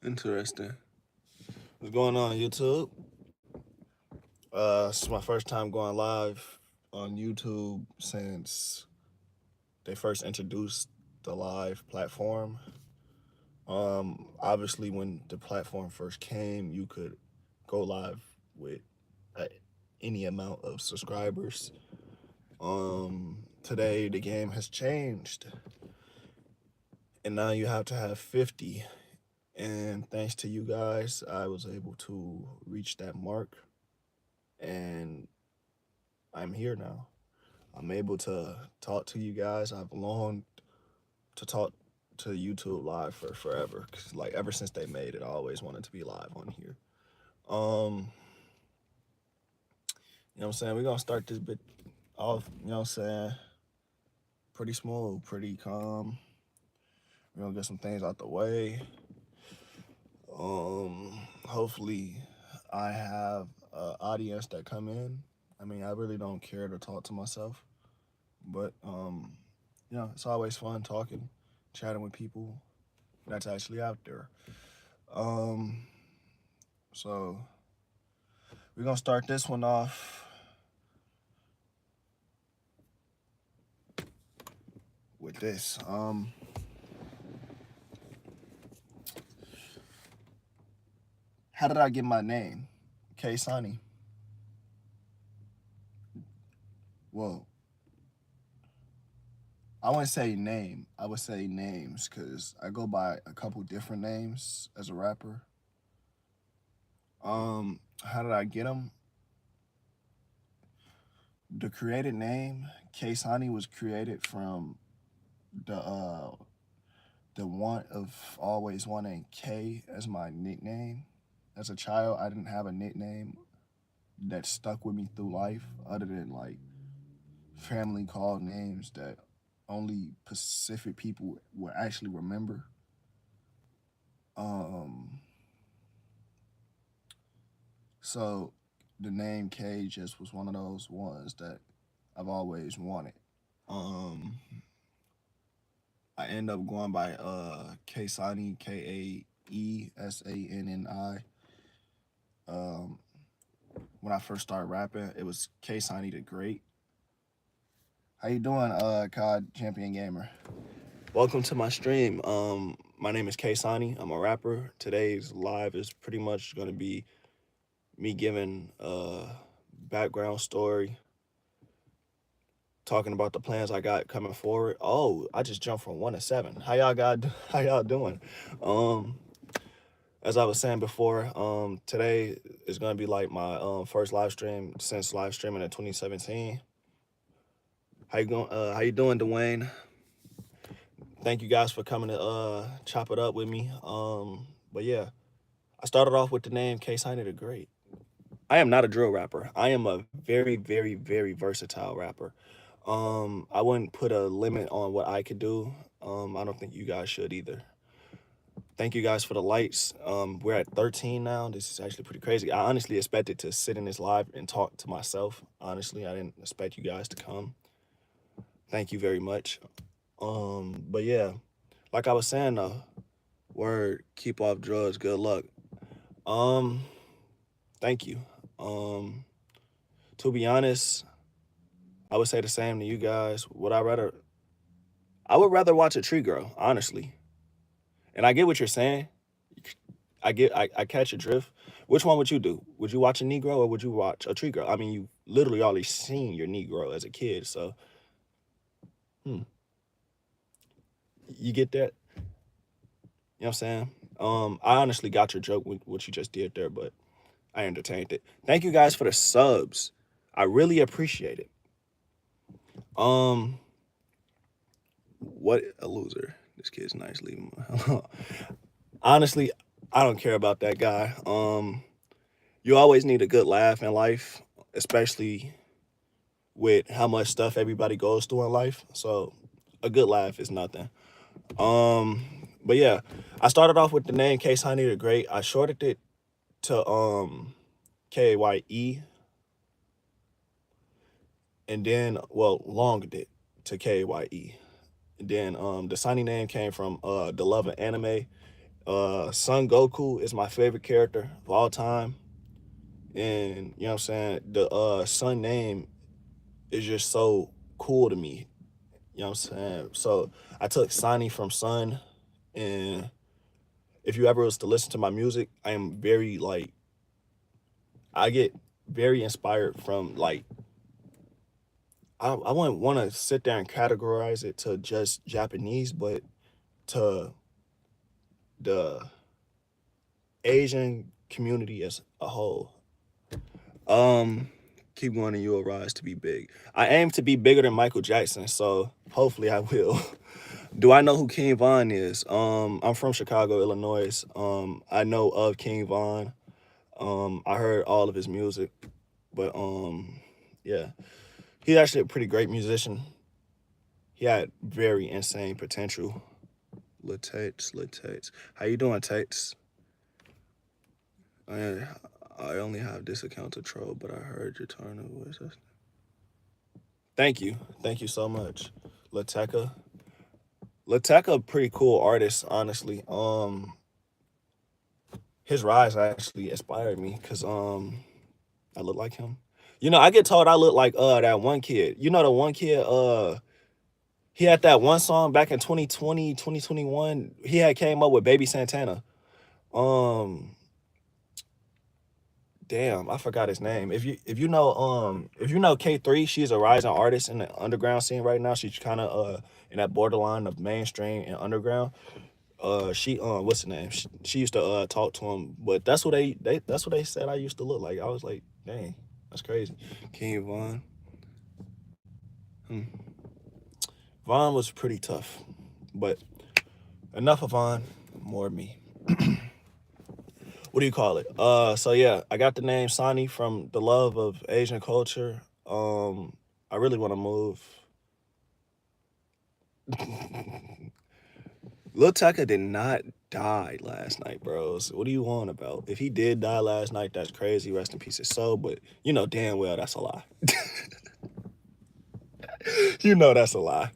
Interesting. What's going on, YouTube? This is my first time going live on YouTube since they first introduced the live platform. Obviously, when the platform first came, you could go live with uh, any amount of subscribers. Today the game has changed, and now you have to have 50. And thanks to you guys, I was able to reach that mark, and I'm here now. I'm able to talk to you guys. I've longed to talk to YouTube live for forever. 'Cause, like, ever since they made it, I always wanted to be live on here. You know what I'm saying? We're gonna start this bit off, you know what I'm saying? Pretty smooth, pretty calm. We're gonna get some things out the way. Hopefully I have an audience that come in. I mean, I really don't care to talk to myself, but it's always fun talking, chatting with people that's actually out there. Um, so we're gonna start this one off with this. How did I get my name? K Sonny. Well, I wouldn't say name. I would say names because I go by a couple different names as a rapper. How did I get them? The created name K Sonny was created from the uh the want of always wanting K as my nickname. As a child, I didn't have a nickname that stuck with me through life other than like family called names that only Pacific people would actually remember. Um, so the name K just was one of those ones that I've always wanted. Um, I end up going by Kaesani, Kaesanni. Um, when I first started rapping, it was Kaesani the Great. How you doing, COD Champion Gamer? Welcome to my stream. My name is Kaesani. I'm a rapper. Today's live is pretty much gonna be me giving a background story, talking about the plans I got coming forward. Oh, I just jumped from 1 to 7. How y'all got? How y'all doing? Um, as I was saying before, today is gonna be like my first live stream since live streaming in 2017. How you going? How you doing, Dwayne? Thank you guys for coming to chop it up with me. But yeah, I started off with the name K Signer the Great. I am not a drill rapper. I am a very, very, very versatile rapper. I wouldn't put a limit on what I could do. I don't think you guys should either. Thank you guys for the lights. We're at 13 now. This is actually pretty crazy. I honestly expected to sit in this live and talk to myself. Honestly, I didn't expect you guys to come. Thank you very much. But yeah, like I was saying, word, keep off drugs. Good luck. Um, Thank you. Um, to be honest, I would say the same to you guys. I would rather watch a tree grow, honestly. And I get what you're saying. I catch your drift. Which one would you do? Would you watch a Negro or would you watch a tree grow? I mean, you literally always seen your Negro as a kid, so hmm, you get that? You know what I'm saying? I honestly got your joke with what you just did there, but I entertained it. Thank you guys for the subs. I really appreciate it. Um, what a loser. This kid's nice. Leave him alone. Honestly, I don't care about that guy. You always need a good laugh in life, especially with how much stuff everybody goes through in life. So a good laugh is nothing. But yeah, I started off with the name Case Honey the Great. I shorted it to KYE, and then longed it to KYE. And then the signing name came from the love of anime. Son Goku is my favorite character of all time. And you know what I'm saying? The Son name is just so cool to me. You know what I'm saying? So I took Sonny from Son, and if you ever was to listen to my music, I am very like I get very inspired from like I wouldn't want to sit there and categorize it to just Japanese, but to the Asian community as a whole. Um, keep going and you will rise to be big. I aim to be bigger than Michael Jackson, so hopefully I will. Do I know who King Von is? I'm from Chicago, Illinois. I know of King Von. I heard all of his music, but yeah, he's actually a pretty great musician. He had very insane potential. Latates. How you doing, Tates? I I only have this account to troll, but I heard your tone of voice. Thank you so much, Lateka. Lateka, pretty cool artist, honestly. His rise actually inspired me because I look like him. You know, I get told I look like that one kid. You know the one kid he had that one song back in 2020, 2021. He had came up with Baby Santana. Um damn, I forgot his name. If you know K3, she's a rising artist in the underground scene right now. She's kind of in that borderline of mainstream and underground. She what's the name? She used to talk to him, but that's what they that's what they said I used to look like. I was like, dang, that's crazy. King Von. Hmm. Von was pretty tough, but enough of Von, more of me. What do you call it? So yeah, I got the name Sani from the love of Asian culture. I really want to move. Lil Tecca did not die last night, bros. What are you on about? If he did die last night, that's crazy. Rest in peace his soul. But you know damn well that's a lie. You know that's a lie.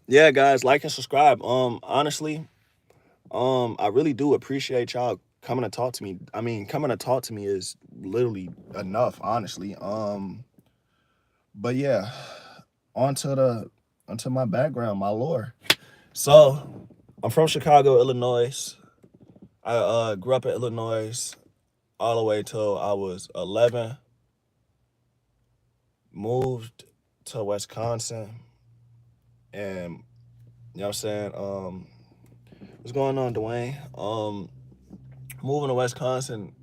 Yeah, guys, like and subscribe. Honestly, I really do appreciate y'all coming to talk to me. I mean, coming to talk to me is literally enough, honestly. But yeah, onto the onto my background, my lore. So I'm from Chicago, Illinois. I grew up in Illinois all the way till I was 11. Moved to Wisconsin, and you know what I'm saying. What's going on, Dwayne? Moving to Wisconsin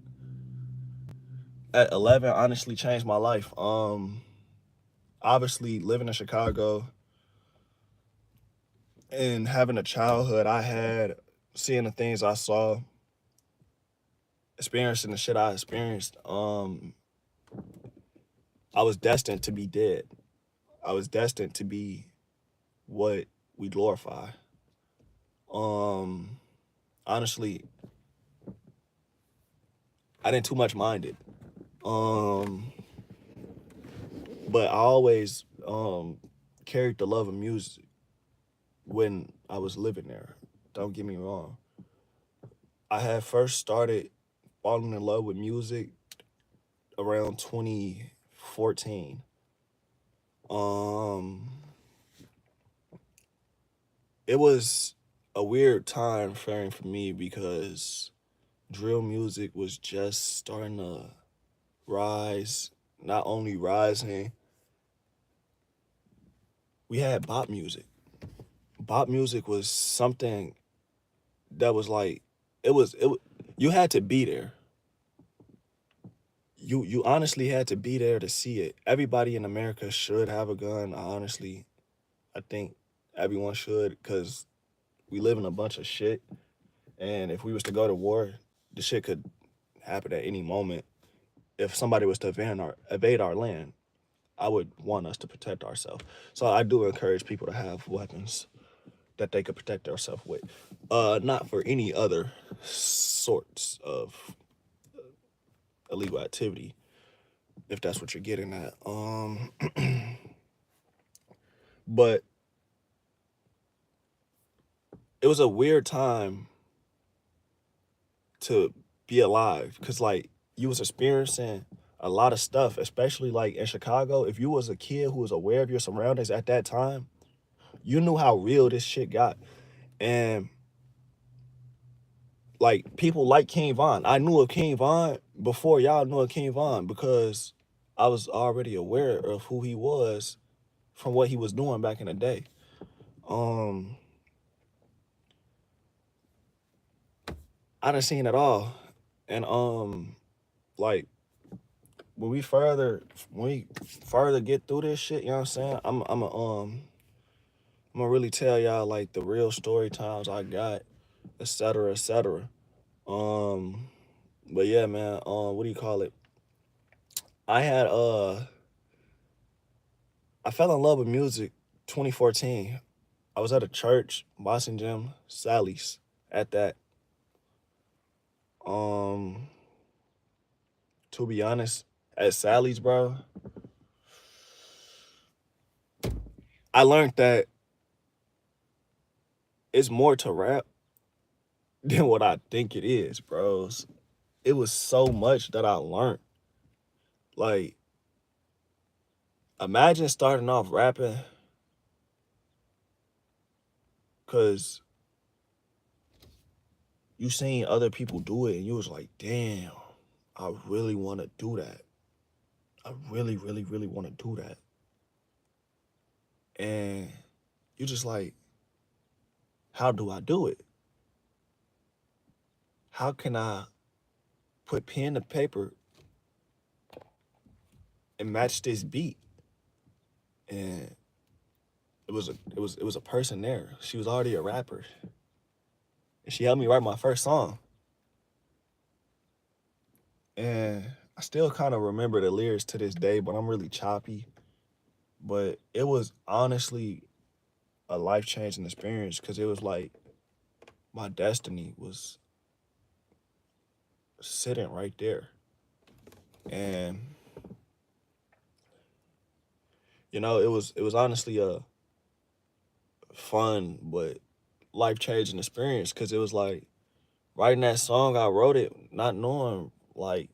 at 11 honestly changed my life. Obviously living in Chicago and having the childhood I had, seeing the things I saw, experiencing the shit I experienced, I was destined to be dead. I was destined to be what we glorify. Um, Honestly, I didn't too much mind it. Um, but I always carried the love of music when I was living there. Don't get me wrong. I had first started falling in love with music around 2014. Um, it was a weird time frame for me because drill music was just starting to rise. Not only rising, we had bop music. Bop music was something that was like you had to be there. You honestly had to be there to see it. Everybody in America should have a gun. I think everyone should because we live in a bunch of shit. And if we was to go to war, the shit could happen at any moment. If somebody was to invade our land, I would want us to protect ourselves. So I do encourage people to have weapons that they could protect themselves with. Not for any other sorts of illegal activity, if that's what you're getting at. But it was a weird time to be alive, because like you was experiencing a lot of stuff, especially like in Chicago. If you was a kid who was aware of your surroundings at that time, you knew how real this shit got. And like people like King Von, I knew of King Von before y'all knew of King Von, because I was already aware of who he was from what he was doing back in the day. Um, I done seen it all, and like when we further get through this shit, you know what I'm saying? I'm gonna really tell y'all like the real story times I got, et cetera, et cetera. Um, but yeah, man. What do you call it? I had I fell in love with music 2014. I was at a church, Boston Gym, Sally's at that. Um, to be honest, at Sally's, bro, I learned that it's more to rap than what I think it is, bros. It was so much that I learned. Like, imagine starting off rapping, cause you seen other people do it and you was like, damn, I really wanna do that. I really, really, really wanna do that. And you just like, how do I do it? How can I put pen to paper and match this beat? And it was a person there. She was already a rapper. And she helped me write my first song. And I still kind of remember the lyrics to this day, but I'm really choppy. But it was honestly a life changing experience, because it was like my destiny was sitting right there. And you know, it was honestly a fun but life changing experience, because it was like writing that song, I wrote it not knowing like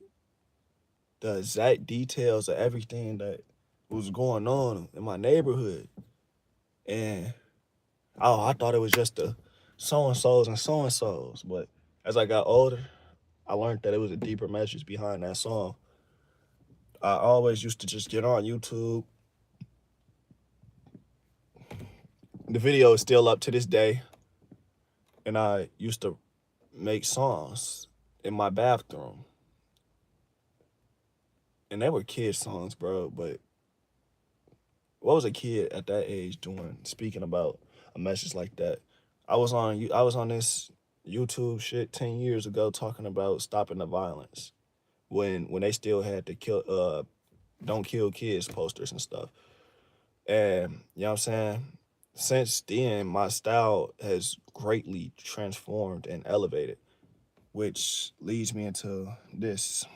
the exact details of everything that was going on in my neighborhood. And oh, I thought it was just the so and so's and so and so's. But as I got older, I learned that it was a deeper message behind that song. I always used to just get on YouTube. The video is still up to this day. And I used to make songs in my bathroom. And they were kid songs, bro. But what was a kid at that age doing, speaking about a message like that? I was on this YouTube shit 10 years ago talking about stopping the violence when they still had the kill don't kill kids posters and stuff. And you know what I'm saying? Since then, my style has greatly transformed and elevated, which leads me into this.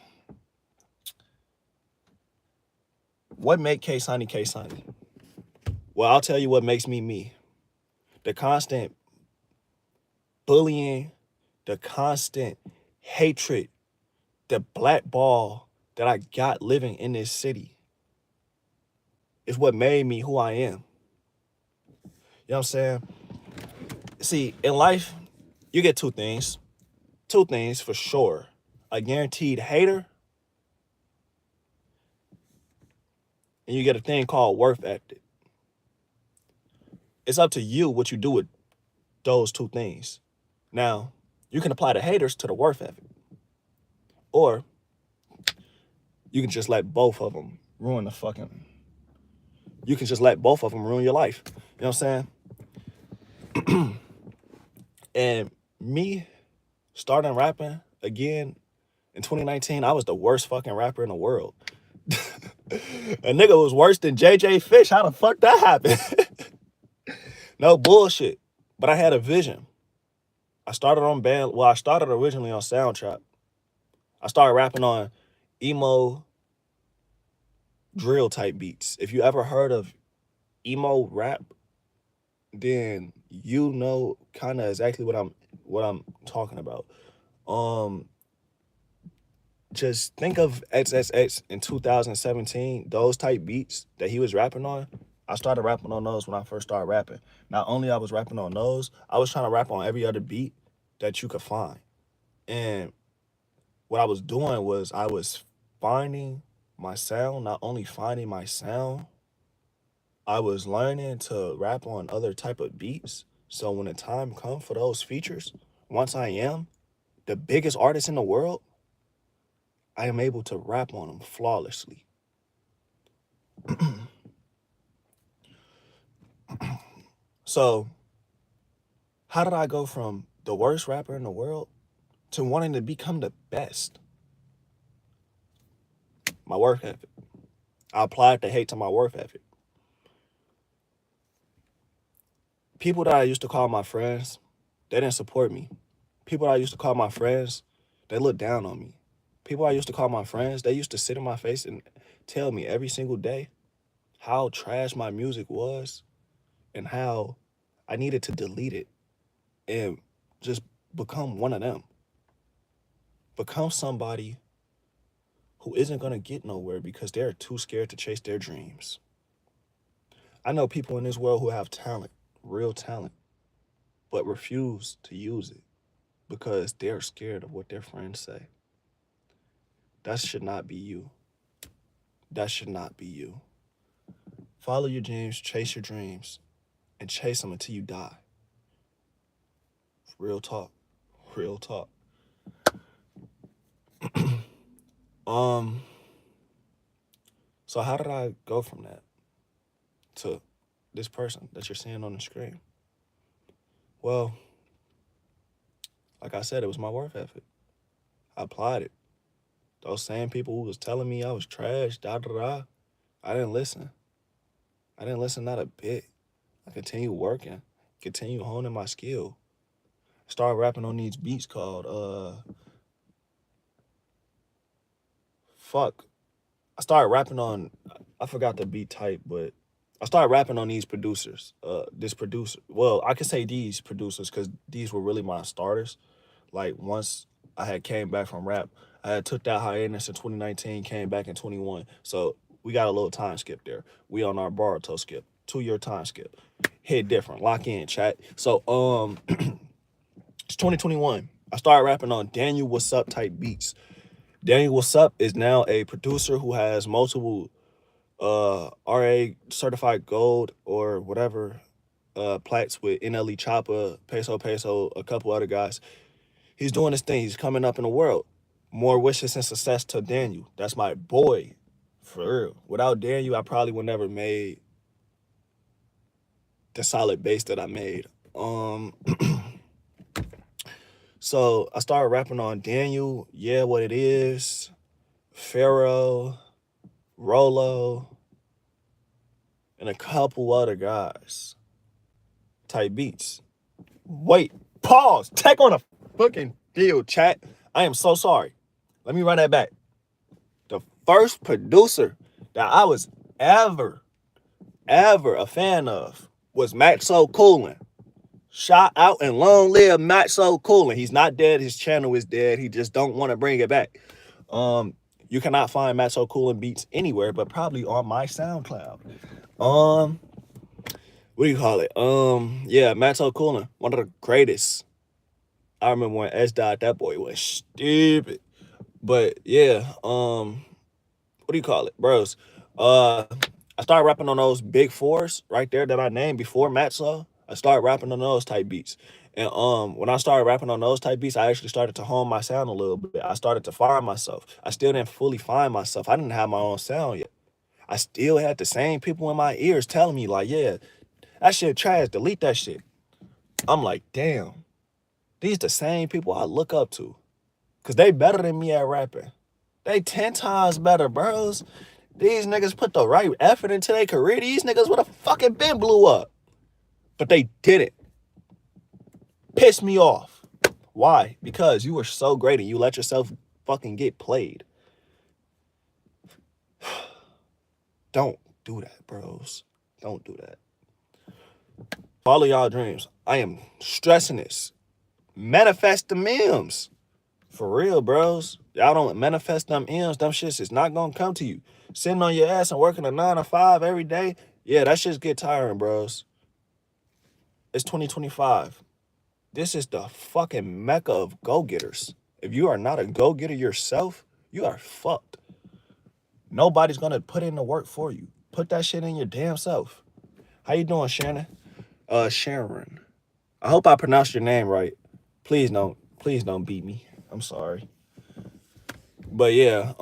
What make K Sunny K Sunny? Well, I'll tell you what makes me me. The constant bullying, the constant hatred, the black ball that I got living in this city is what made me who I am. You know what I'm saying? See, in life, you get two things. Two things for sure. A guaranteed hater, and you get a thing called worth ethic. It's up to you what you do with those two things. Now, you can apply the haters to the worth ethic, or you can just let both of them ruin the fucking. You can just let both of them ruin your life. You know what I'm saying? And me starting rapping again in 2019, I was the worst fucking rapper in the world. A nigga was worse than JJ Fish. How the fuck that happened? No bullshit. But I had a vision. I started on band. Well, I started originally on Soundtrap. I started rapping on emo drill type beats. If you ever heard of emo rap, then you know kind of exactly what I'm talking about. Um, just think of XXX in 2017, those type beats that he was rapping on. I started rapping on those when I first started rapping. Not only I was rapping on those, I was trying to rap on every other beat that you could find. And what I was doing was I was finding my sound, not only finding my sound, I was learning to rap on other type of beats. So when the time comes for those features, once I am the biggest artist in the world, I am able to rap on them flawlessly. So how did I go from the worst rapper in the world to wanting to become the best? My work ethic. I applied the hate to my work ethic. People that I used to call my friends, they didn't support me. People I used to call my friends, they looked down on me. People I used to call my friends, they used to sit in my face and tell me every single day how trash my music was and how I needed to delete it and just become one of them. Become somebody who isn't going to get nowhere because they're too scared to chase their dreams. I know people in this world who have talent, real talent, but refuse to use it because they're scared of what their friends say. That should not be you. That should not be you. Follow your dreams, chase your dreams, and chase them until you die. Real talk. Real talk. um, so how did I go from that to this person that you're seeing on the screen? Well, like I said, it was my work ethic. I applied it. Those same people who was telling me I was trash, da da da, I didn't listen. I didn't listen not a bit. I continued working, continued honing my skill. Started rapping on these beats called fuck. I started rapping on, I forgot the beat type, but I started rapping on these producers. This producer, well, I could say these producers because these were really my starters. Like once I had came back from rap, I had took that hiatus in 2019, came back in 21. So we got a little time skip there. We on our Boruto skip, 2 year time skip. Hit different, lock in, chat. So it's 2021. I started rapping on Daniel What's Up type beats. Daniel What's Up is now a producer who has multiple RA certified gold or whatever plaques with NLE Choppa, Peso Peso, a couple other guys. He's doing his thing. He's coming up in the world. More wishes and success to Daniel. That's my boy, for real. Without Daniel, I probably would never made the solid base that I made. So I started rapping on Daniel, Yeah, What It Is, Pharaoh, Rolo, and a couple other guys. Type beats. Wait, pause. Take on a fucking deal, chat. I am so sorry. Let me run that back. The first producer that I was ever a fan of was Maxo Coolin. Shout out and long live Maxo Coolin. He's not dead. His channel is dead. He just don't want to bring it back. You cannot find Maxo Coolin beats anywhere, but probably on my SoundCloud. What do you call it? Yeah, Maxo Coolin, one of the greatest. I remember when S died, that boy was stupid. But yeah, what do you call it, bros? I started rapping on those big fours right there that I named before Maxo. I started rapping on those type beats. And when I started rapping on those type beats, I actually started to hone my sound a little bit. I started to find myself. I still didn't fully find myself. I didn't have my own sound yet. I still had the same people in my ears telling me like, yeah, that shit trash, delete that shit. I'm like, damn, these the same people I look up to. Cause they better than me at rapping. They 10 times better, bros. These niggas put the right effort into their career. These niggas would have fucking been blew up. But they didn't. Piss me off. Why? Because you were so great and you let yourself fucking get played. Don't do that, bros. Don't do that. Follow y'all dreams. I am stressing this. Manifest the memes. For real, bros. Y'all don't manifest them M's, them shits is not gonna come to you. Sitting on your ass and working a 9 to 5 every day, yeah, that shit's get tiring, bros. It's 2025. This is the fucking mecca of go-getters. If you are not a go-getter yourself, you are fucked. Nobody's gonna put in the work for you. Put that shit in your damn self. How you doing, Shannon? Sharon. I hope I pronounced your name right. Please don't beat me. I'm sorry. But yeah,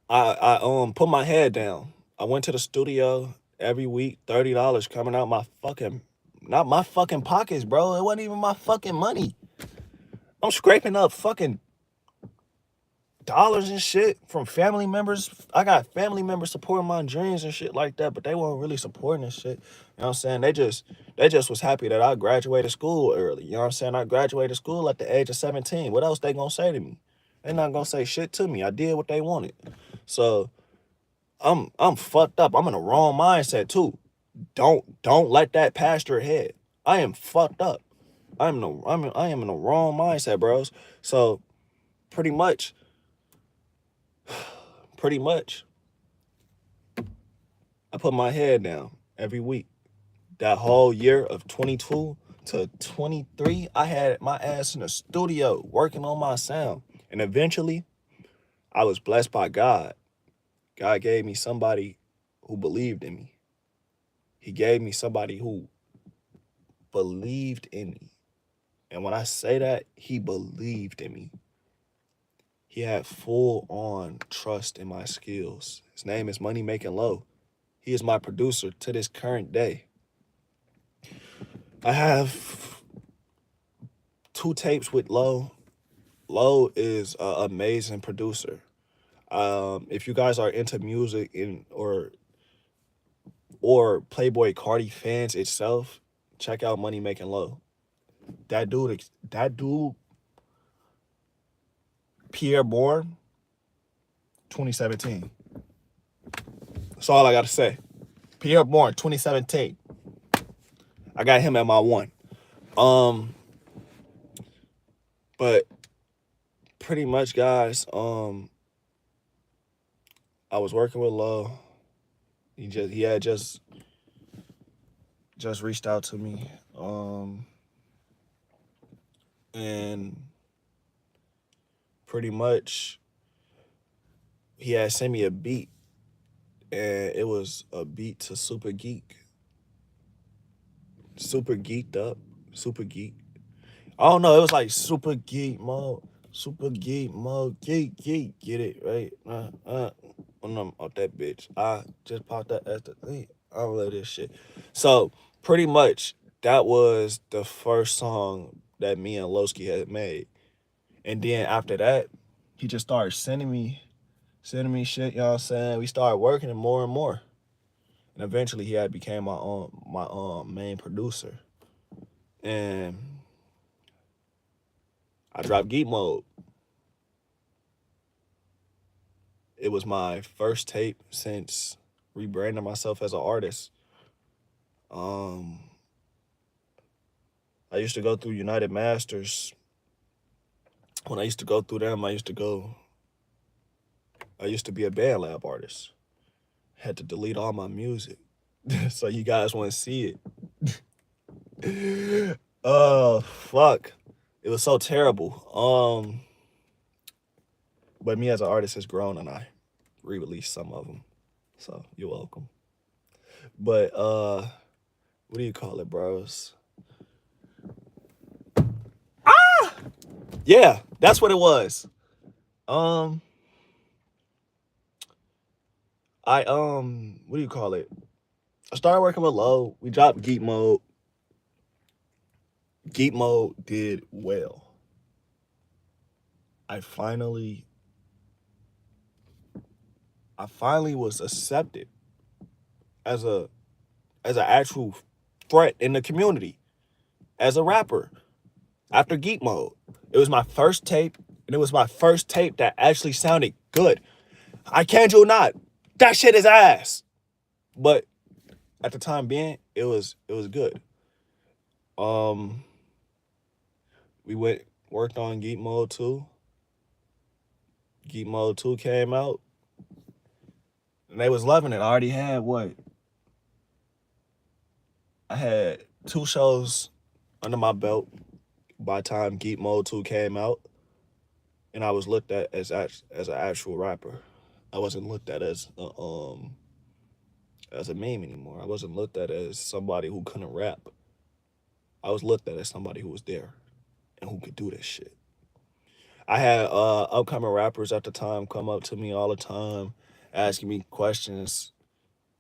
I put my head down. I went to the studio every week, $30 coming out my fucking not my fucking pockets, bro. It wasn't even my fucking money. I'm scraping up fucking dollars and shit from family members. I got family members supporting my dreams and shit like that, but they weren't really supporting this shit. You know what I'm saying? They just was happy that I graduated school early. You know what I'm saying? I graduated school at the age of 17. What else they gonna say to me? They not gonna say shit to me. I did what they wanted. So I'm fucked up. I'm in a wrong mindset too. Don't let that pass your head. I am fucked up. I am in the wrong mindset, bros. So pretty much, pretty much, I put my head down every week. That whole year of 22 to 23, I had my ass in the studio working on my sound. And eventually, I was blessed by God. God gave me somebody who believed in me. He gave me somebody who believed in me. And when I say that, he believed in me. He had full on trust in my skills. His name is Money Making Low. He is my producer to this current day. I have 2 tapes with Low. Low is an amazing producer. If you guys are into music or Playboy Cardi fans itself, check out Money Making Low. That dude, Pierre Bourne, 2017. That's all I gotta say. Pierre Bourne, 2017. I got him at my one. But pretty much, guys, I was working with Low. He had just reached out to me. And pretty much he had sent me a beat, and it was a beat to Super Geek. Super geeked up. Super geek. I don't know, it was like super geek mode. Super geek mode. Geek. Get it, right? I'm off that bitch. I just popped that as the thing. I don't know this shit. So pretty much that was the first song that me and Lowski had made. And then after that, he just started sending me shit, you know what I'm saying? We started working it more and more. And eventually he had became my main producer. And I dropped Geek Mode. It was my first tape since rebranding myself as an artist. I used to go through United Masters. When I used to go through them, I used to be a BandLab artist. Had to delete all my music. So you guys want to see it. Oh, fuck. It was so terrible. But me as an artist has grown, and I re-released some of them. So you're welcome. But what do you call it, bros? Yeah, that's what it was. What do you call it? I started working with Low. We dropped Geek Mode. Geek Mode did well. I finally was accepted as an actual threat in the community as a rapper after Geek Mode. It was my first tape, and it was my first tape that actually sounded good. I can't do not. That shit is ass. But at the time being, it was good. We worked on Geek Mode 2. Geek Mode 2 came out, and they was loving it. I already had what? I had 2 shows under my belt by the time Geek Mode 2 came out, and I was looked at as an actual rapper. I wasn't looked at as a meme anymore. I wasn't looked at as somebody who couldn't rap. I was looked at as somebody who was there and who could do this shit. I had upcoming rappers at the time come up to me all the time, asking me questions,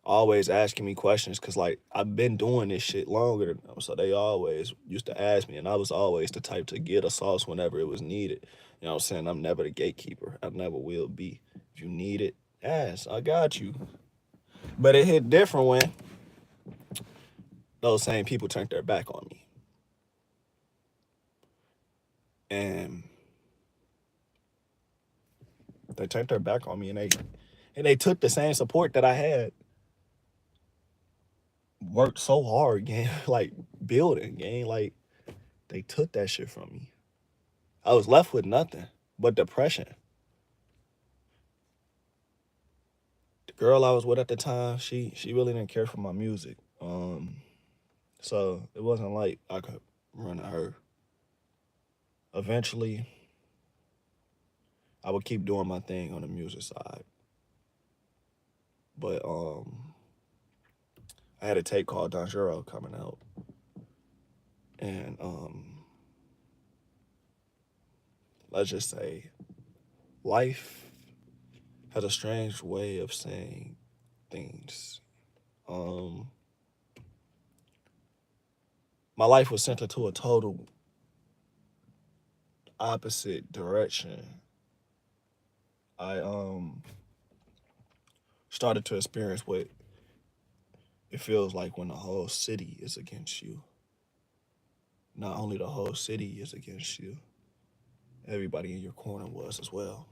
always asking me questions, because like I've been doing this shit longer than them. So they always used to ask me, and I was always the type to get a sauce whenever it was needed. You know what I'm saying? I'm never the gatekeeper. I never will be. If you need it, ask. I got you. But it hit different when those same people turned their back on me. And they turned their back on me, and they took the same support that I had worked so hard, gang, like building, gang, like they took that shit from me. I was left with nothing but depression. The girl I was with at the time, she really didn't care for my music. So it wasn't like I could run to her. Eventually, I would keep doing my thing on the music side. But I had a tape called Danjuro coming out. And let's just say life has a strange way of saying things. My life was sent into a total opposite direction. I started to experience what it feels like when the whole city is against you. Not only the whole city is against you, everybody in your corner was as well.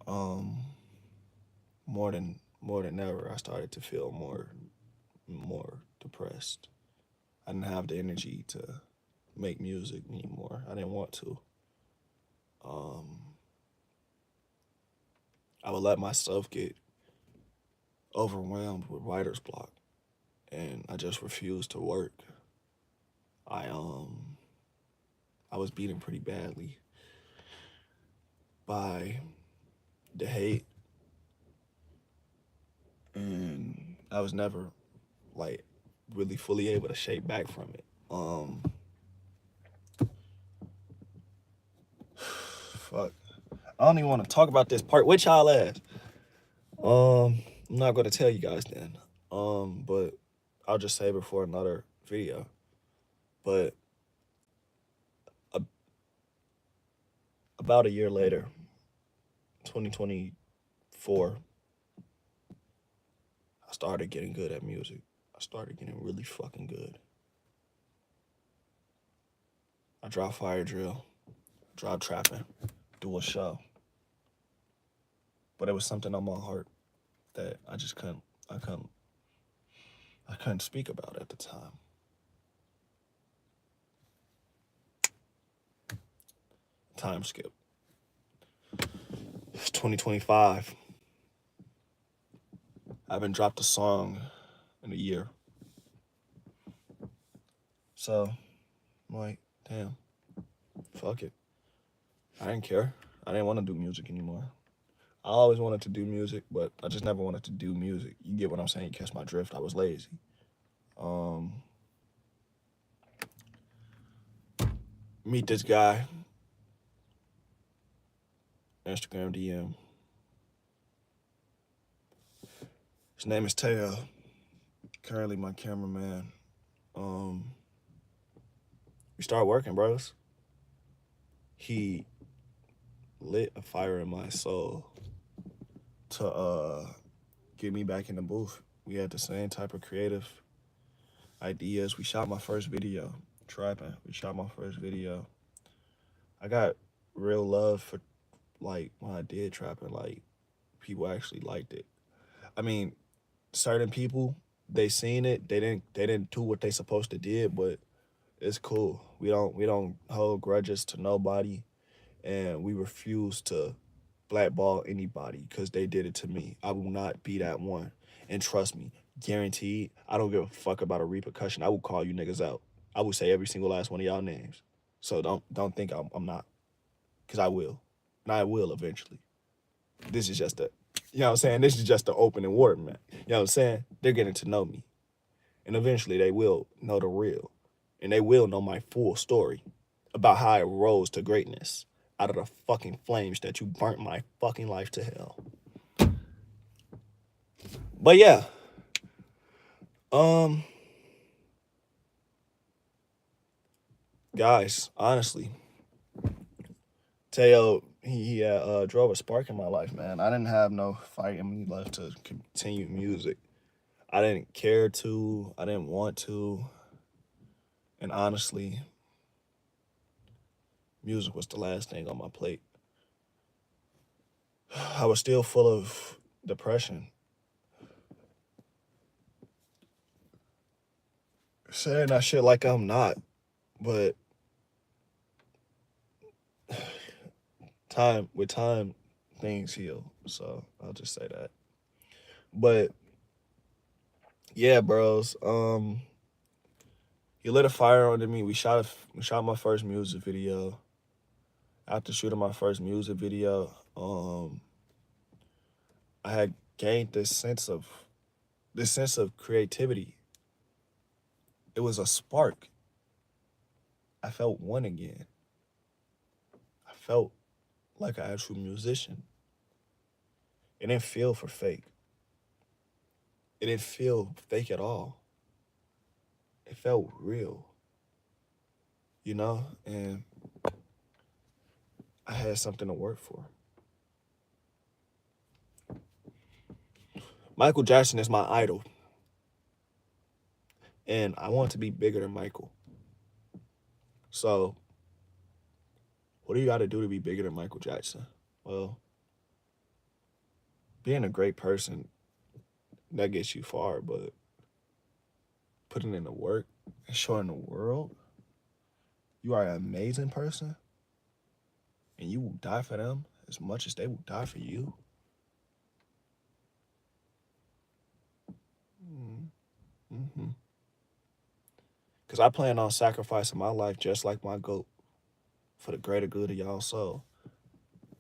Um, more than ever, I started to feel more depressed. I didn't have the energy to make music anymore. I didn't want to. Um, I would let myself get overwhelmed with writer's block, and I just refused to work. I um I was beaten pretty badly by the hate, and I was never like really fully able to shake back from it. Fuck. I don't even want to talk about this part with y'all ass. I'm not gonna tell you guys then. But I'll just save it for another video. But a, about a year later, 2024, I started getting good at music. I started getting really fucking good. I dropped Fire Drill, dropped Trapping, do a show. But it was something on my heart that I just I couldn't speak about at the time. Time skip. It's 2025. I haven't dropped a song in a year. So I'm like, damn, fuck it. I didn't care. I didn't want to do music anymore. I always wanted to do music, but I just never wanted to do music. You get what I'm saying? You catch my drift. I was lazy. Meet this guy, Instagram DM. His name is Teo. Currently my cameraman. We start working, bros. He lit a fire in my soul to get me back in the booth. We had the same type of creative ideas. We shot my first video, Trapping. We shot my first video. I got real love for like when I did Trapping. Like people actually liked it. I mean, certain people they seen it. They didn't do what they supposed to did, but It's cool. We don't hold grudges to nobody, and we refuse to blackball anybody because they did it to me. I will not be that one. And trust me, guaranteed, I don't give a fuck about a repercussion. I will call you niggas out. I will say every single last one of y'all names. So don't think I'm not, because I will. And I will eventually. This is just a, you know what I'm saying? This is just the opening word, man. You know what I'm saying? They're getting to know me. And eventually they will know the real. And they will know my full story about how I rose to greatness out of the fucking flames that you burnt my fucking life to hell. But yeah, um, guys, honestly, Teo, he drove a spark in my life, man. I didn't have no fight in me left to continue music. I didn't care to. I didn't want to. And honestly, music was the last thing on my plate. I was still full of depression. Saying that shit like I'm not, but time, things heal. So I'll just say that. But yeah, bros. He lit a fire under me. We shot my first music video. After shooting my first music video, I had gained this sense of creativity. It was a spark. I felt one again. I felt like an actual musician. It didn't feel for fake. It didn't feel fake at all. It felt real, and I had something to work for. Michael Jackson is my idol, and I want to be bigger than Michael. So, what do you got to do to be bigger than Michael Jackson? Well, being a great person, that gets you far, but putting in the work and showing the world you are an amazing person and you will die for them as much as they will die for you. Mm-hmm. Because I plan on sacrificing my life just like my goat for the greater good of y'all soul.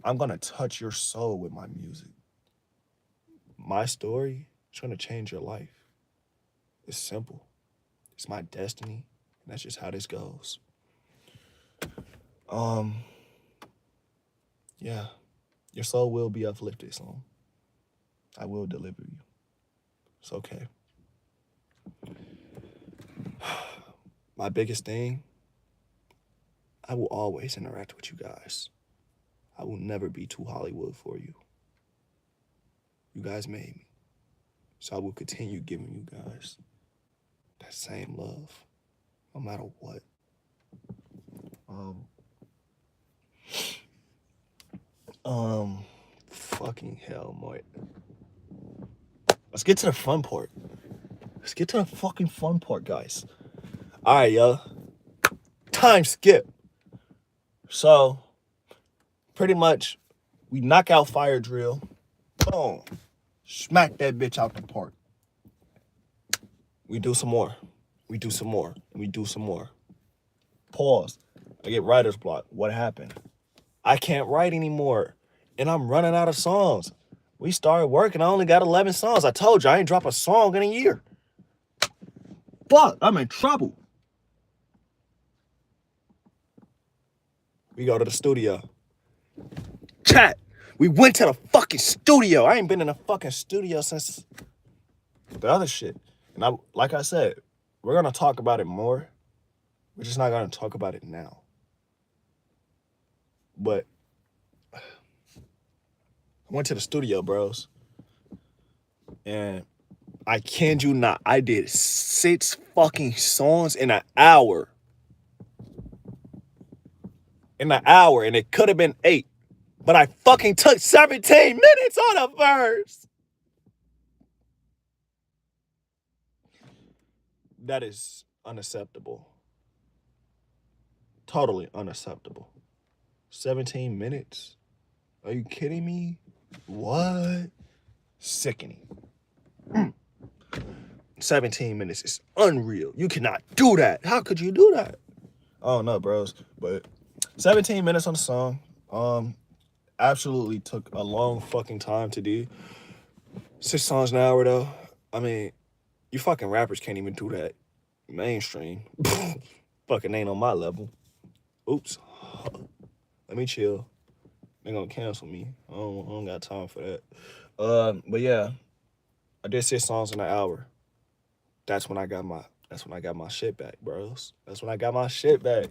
I'm going to touch your soul with my music. My story is going to change your life. It's simple. It's my destiny. And that's just how this goes. Yeah. Your soul will be uplifted, son. I will deliver you. It's okay. My biggest thing, I will always interact with you guys. I will never be too Hollywood for you. You guys made me. So I will continue giving you guys that same love, no matter what. Fucking hell, Moit. Let's get to the fun part. Let's get to the fucking fun part, guys. All right, yo. Time skip. So, pretty much, we knock out fire drill. Boom. Smack that bitch out the park. We do some more. We do some more. We do some more. Pause. I get writer's block. What happened? I can't write anymore. And I'm running out of songs. We started working. I only got 11 songs. I told you I ain't dropped a song in a year. Fuck, I'm in trouble. We go to the studio. Chat. We went to the fucking studio. I ain't been in the fucking studio since the other shit. And like I said, we're going to talk about it more. We're just not going to talk about it now. But I went to the studio, bros. And I kid you not, I did 6 fucking songs in an hour. And it could have been 8. But I fucking took 17 minutes on a verse. That is unacceptable. Totally unacceptable. 17 minutes? Are you kidding me? What? Sickening. 17 minutes is unreal. You cannot do that. How could you do that? I don't know, bros. But 17 minutes on the song. Absolutely took a long fucking time to do. 6 songs an hour though. I mean, you fucking rappers can't even do that mainstream. Fucking ain't on my level. Oops. Let me chill. They're gonna cancel me. I don't got time for that. But yeah, I did 6 songs in an hour. That's when I got my shit back, bros. That's when I got my shit back.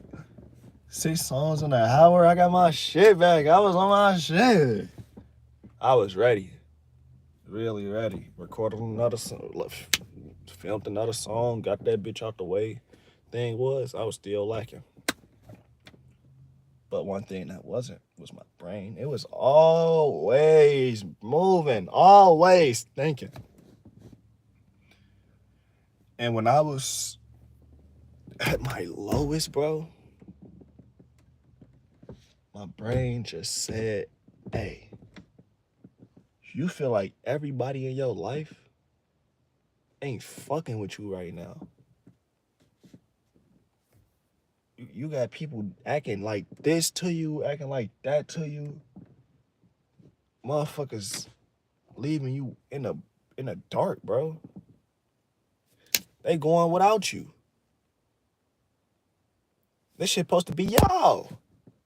6 songs in an hour, I got my shit back. I was on my shit. I was ready. Really ready. Recorded another song, filmed another song, got that bitch out the way. Thing was, I was still lacking. But one thing that wasn't was my brain. It was always moving, always thinking. And when I was at my lowest, bro, my brain just said, hey, you feel like everybody in your life ain't fucking with you right now. You got people acting like this to you, acting like that to you. Motherfuckers leaving you in the dark, bro. They going without you. This shit supposed to be y'all.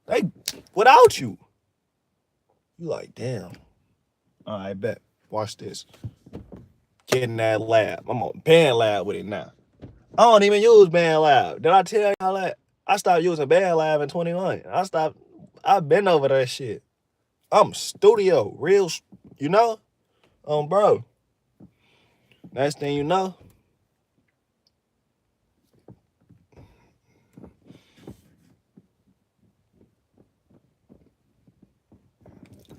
They without you. You like, damn. All right, bet. Watch this. Get in that lab. I'm on BandLab with it now. I don't even use BandLab. Did I tell y'all that? I stopped using BandLab in 21. I've been over that shit. I'm studio, real, you know? Bro. Next thing you know,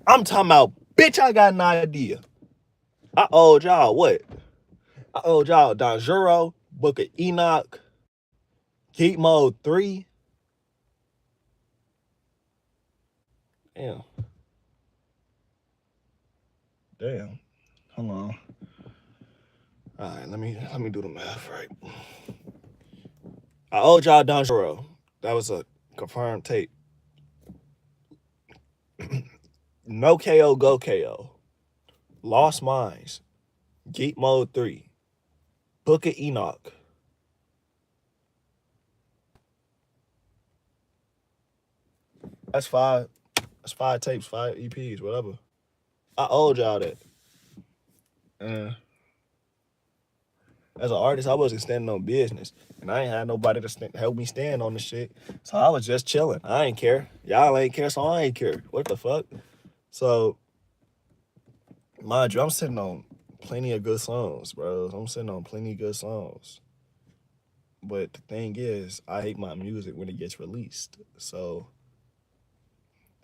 I'm talking about, bitch, I got an idea. I owed y'all what? I owed y'all Danjuro, Book of Enoch, Geek Mode 3. Damn. Hold on. All right, let me do the math right. I owed y'all Danjuro. That was a confirmed tape. No KO, Go KO. Lost Minds. Geek Mode 3. Book of Enoch. That's 5. That's 5 tapes, 5 EPs, whatever. I owed y'all that. As an artist, I wasn't standing on business. And I ain't had nobody to help me stand on the shit. So I was just chilling. I ain't care. Y'all ain't care, so I ain't care. What the fuck? So, mind you, I'm sitting on plenty of good songs, bro. I'm sitting on plenty of good songs. But the thing is, I hate my music when it gets released. So,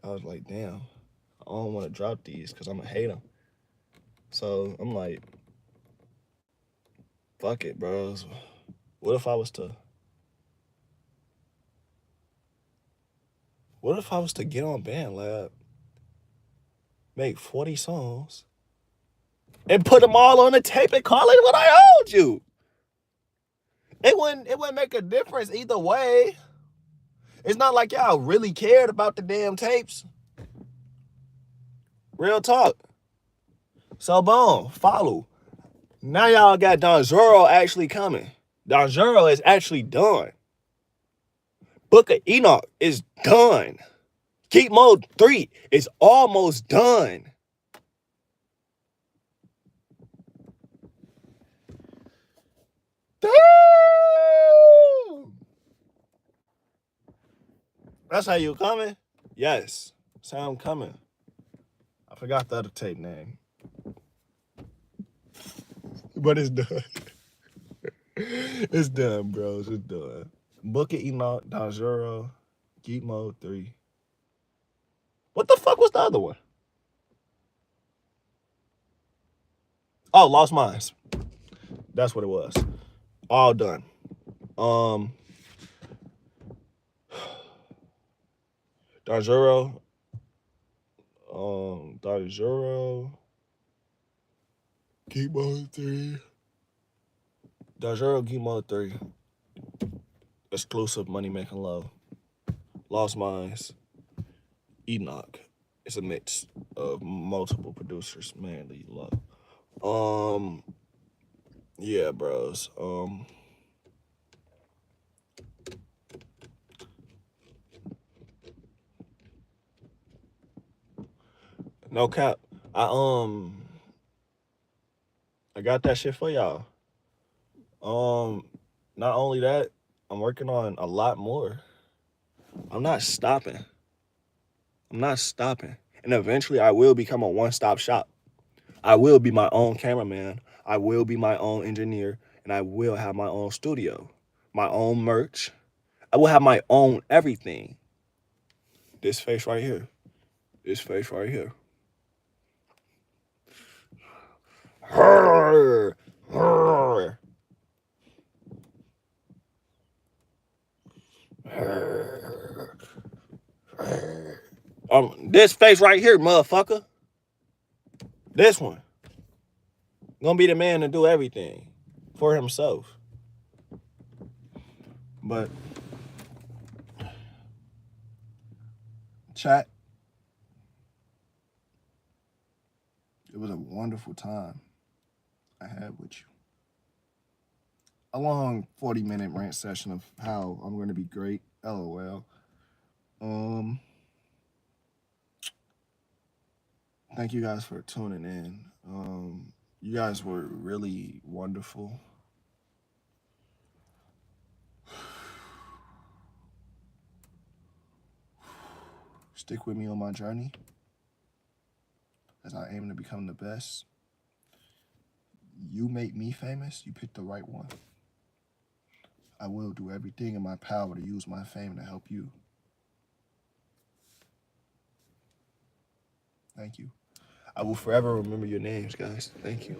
I was like, damn, I don't want to drop these because I'm going to hate them. So, I'm like, fuck it, bro. What if I was to get on BandLab, make 40 songs, and put them all on the tape and call it what I owed you? It wouldn't make a difference either way. It's not like y'all really cared about the damn tapes. Real talk. So boom, follow. Now y'all got Danjuro actually coming. Danjuro is actually done. Book of Enoch is done. Geek Mode 3 is almost done. Damn! That's how you coming? Yes. That's how I'm coming. I forgot the other tape name. But it's done. It's done, bros. It's done. Book of Enoch, Danjuro, Geek Mode 3. What the fuck was the other one? Oh, Lost Minds. That's what it was. All done. Darjuro. Darjuro. Geek Mode 3. Darjuro Geek Mode 3. Exclusive Money Making Love. Lost Minds. Enoch. It's a mix of multiple producers, manly love. Yeah, bros. No cap. I got that shit for y'all. Not only that, I'm working on a lot more. I'm not stopping. I'm not stopping. And eventually I will become a one-stop shop. I will be my own cameraman. I will be my own engineer. And I will have my own studio, my own merch. I will have my own everything. This face right here. This face right here. Her. Her. Her. Her. This face right here, motherfucker. This one. Gonna be the man to do everything for himself. But chat, it was a wonderful time I had with you. A long 40-minute rant session of how I'm gonna be great. LOL. Thank you guys for tuning in. You guys were really wonderful. Stick with me on my journey as I aim to become the best. You make me famous, you picked the right one. I will do everything in my power to use my fame to help you. Thank you. I will forever remember your names, guys. Thank you.